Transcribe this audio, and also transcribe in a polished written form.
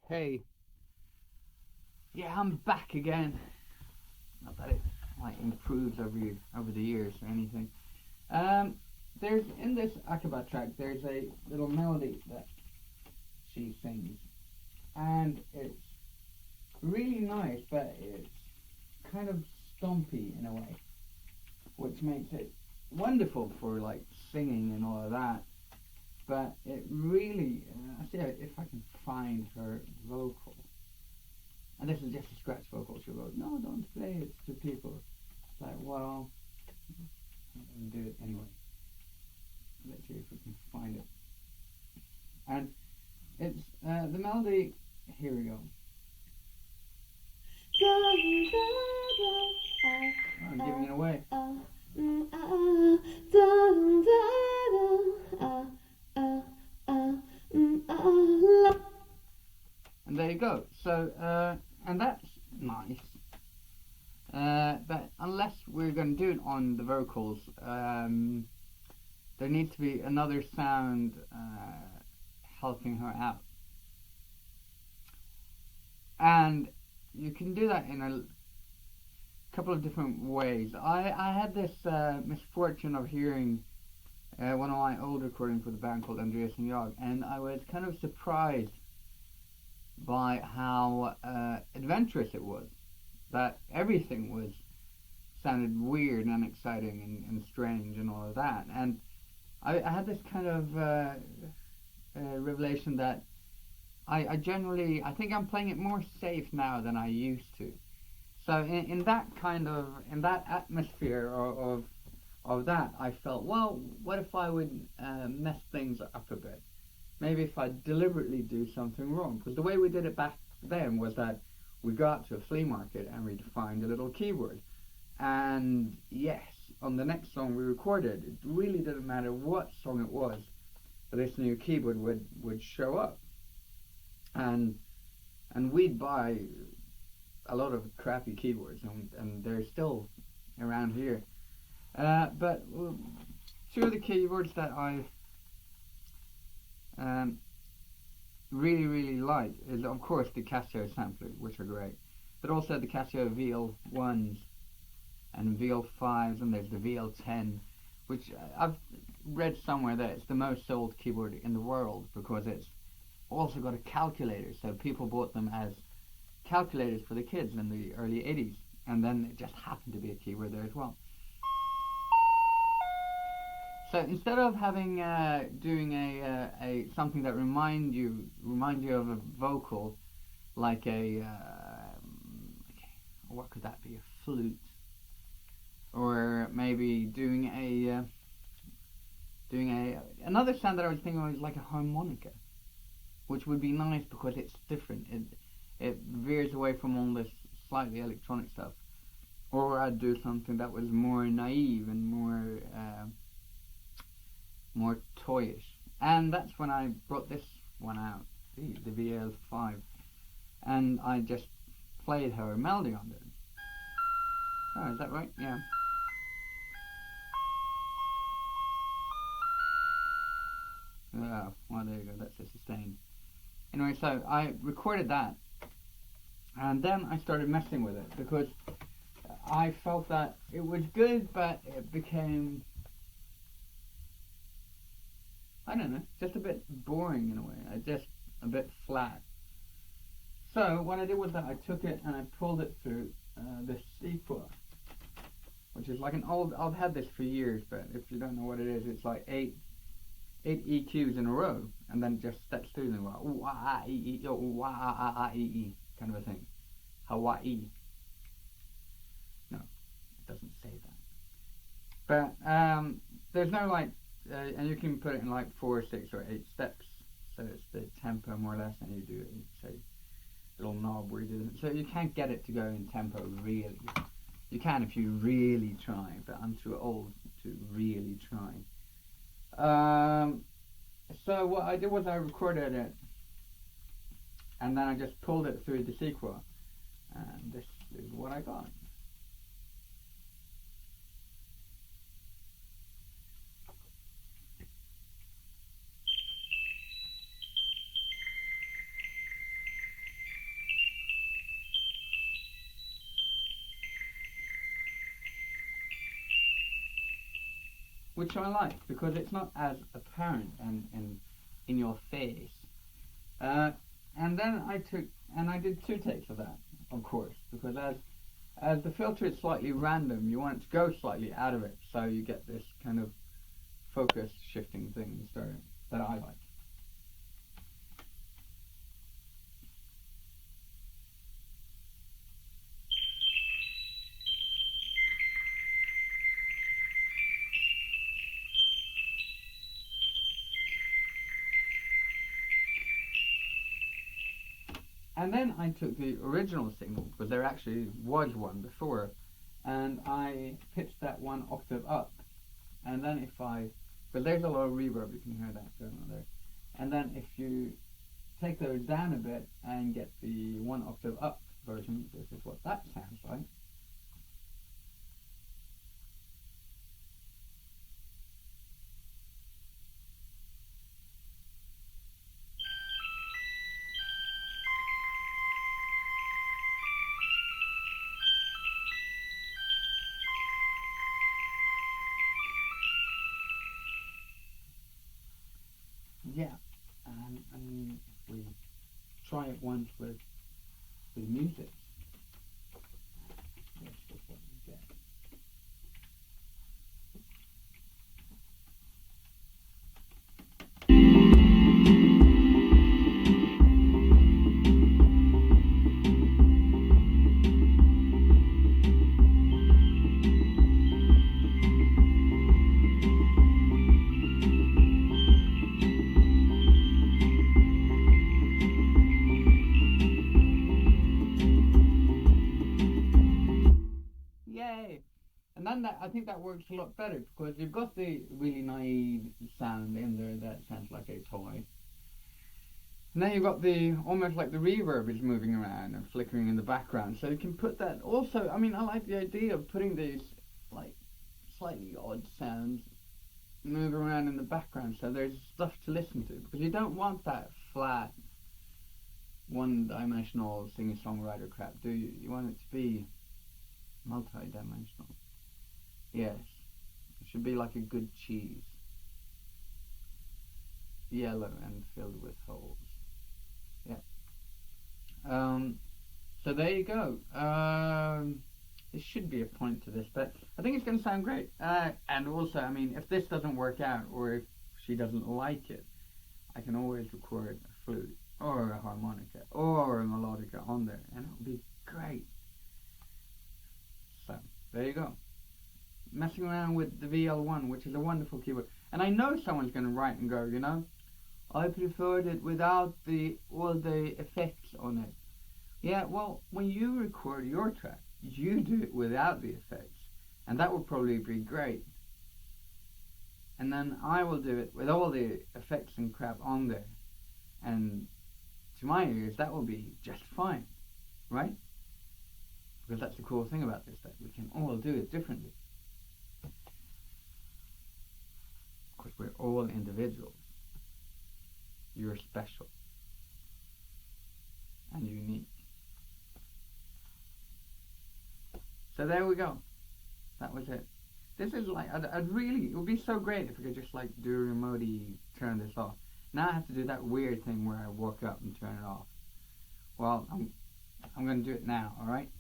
Hey, yeah, I'm back again. Not that it like improves over the years or anything. Um, there's in this Akaba track, there's a little melody that she sings, and it's really nice, but it's kind of stumpy in a way, which makes it wonderful for like singing and all of that. But it really, I see if I can find her vocal. And this is just a scratch vocal. She wrote, "No, don't play it to people." It's like, well, I'm going to do it anyway. Let's see if we can find it. And it's the melody. Here we go. I'm giving it away. And there you go. So, and that's nice. But unless we're going to do it on the vocals, there needs to be another sound helping her out. And you can do that in a couple of different ways. I had this misfortune of hearing one of my old recordings with a band called Andreas and Jag, and I was kind of surprised by how adventurous it was. That everything sounded weird and exciting and strange and all of that. And I had this kind of revelation that I generally, I think I'm playing it more safe now than I used to. So in that in that atmosphere of that, I felt, well, what if I would mess things up a bit? Maybe if I deliberately do something wrong. Because the way we did it back then was that we got to a flea market and we'd find a little keyboard. And yes, on the next song we recorded, it really didn't matter what song it was, this new keyboard would show up. And we'd buy a lot of crappy keyboards, and they're still around here. But two of the keyboards that I really like is, of course, the Casio samplers, which are great, but also the Casio VL-1s and VL-5s, and there's the VL-10, which I've read somewhere that it's the most sold keyboard in the world because it's also got a calculator. So people bought them as calculators for the kids in the early 80s, and then it just happened to be a keyboard there as well. So instead of having doing a something that remind you of a vocal, like what could that be, a flute, or maybe doing another sound that I was thinking of is like a harmonica, which would be nice because it's different. It veers away from all this slightly electronic stuff. Or I'd do something that was more naive and more toyish. And that's when I brought this one out, the VL-5, and I just played her melody on it. Oh, is that right? Yeah. Oh, well, there you go, that's a sustain. Anyway, so I recorded that, and then I started messing with it because I felt that it was good, but it became, I don't know, just a bit boring in a way, just a bit flat. So what I did was that I took it and I pulled it through the sequel, which is like an old, I've had this for years, but if you don't know what it is, it's like eight EQs in a row, and then just steps through them, like ooh ah ah ee ee ooh ah ah ah ee kind of a thing. Hawaii. No, it doesn't say that. But there's no like, and you can put it in like 4, 6, or 8 steps. So it's the tempo more or less, and you do it, say, little knob where you do it. So you can't get it to go in tempo really. You can if you really try, but I'm too old to really try. So what I did was I recorded it, and then I just pulled it through the sequel, and this is what I got. which I like because it's not as apparent and in your face. Uh, and then I did 2 takes of that, of course, because as the filter is slightly random, you want it to go slightly out of it, so you get this kind of focus shifting thing in stereo that I like. And then I took the original signal, because there actually was one before, and I pitched that 1 octave up. And then but there's a lot of reverb, you can hear that going on there. And then if you take those down a bit and get the 1 octave up version, this is what that sounds like. Yeah, I mean, if we try it once with music, this is what we get. Yay! And then I think that works a lot better because you've got the really naive sound in there that sounds like a toy. And then you've got almost like the reverb is moving around and flickering in the background. So you can put that also, I mean, I like the idea of putting these like slightly odd sounds move around in the background so there's stuff to listen to, because you don't want that flat one-dimensional singer-songwriter crap, do you? You want it to be multi-dimensional. Yes, it should be like a good cheese, yellow and filled with holes. Yeah. So there you go. There should be a point to this, but I think it's going to sound great. And also, I mean, if this doesn't work out or if she doesn't like it, I can always record a flute or a harmonica or a melodica on there, and it'll be great. So there you go. Messing around with the VL-1, which is a wonderful keyboard. And I know someone's going to write and go, you know, I preferred it without all the effects on it. Yeah, well, when you record your track, you do it without the effects, and that will probably be great. And then I will do it with all the effects and crap on there, and to my ears, that will be just fine, right? Because that's the cool thing about this, that we can all do it differently. Because we're all individuals. You're special and unique. So there we go. That was it. This is like, I'd really, it would be so great if we could just like do a remotey turn this off. Now I have to do that weird thing where I walk up and turn it off. Well, I'm going to do it now, alright?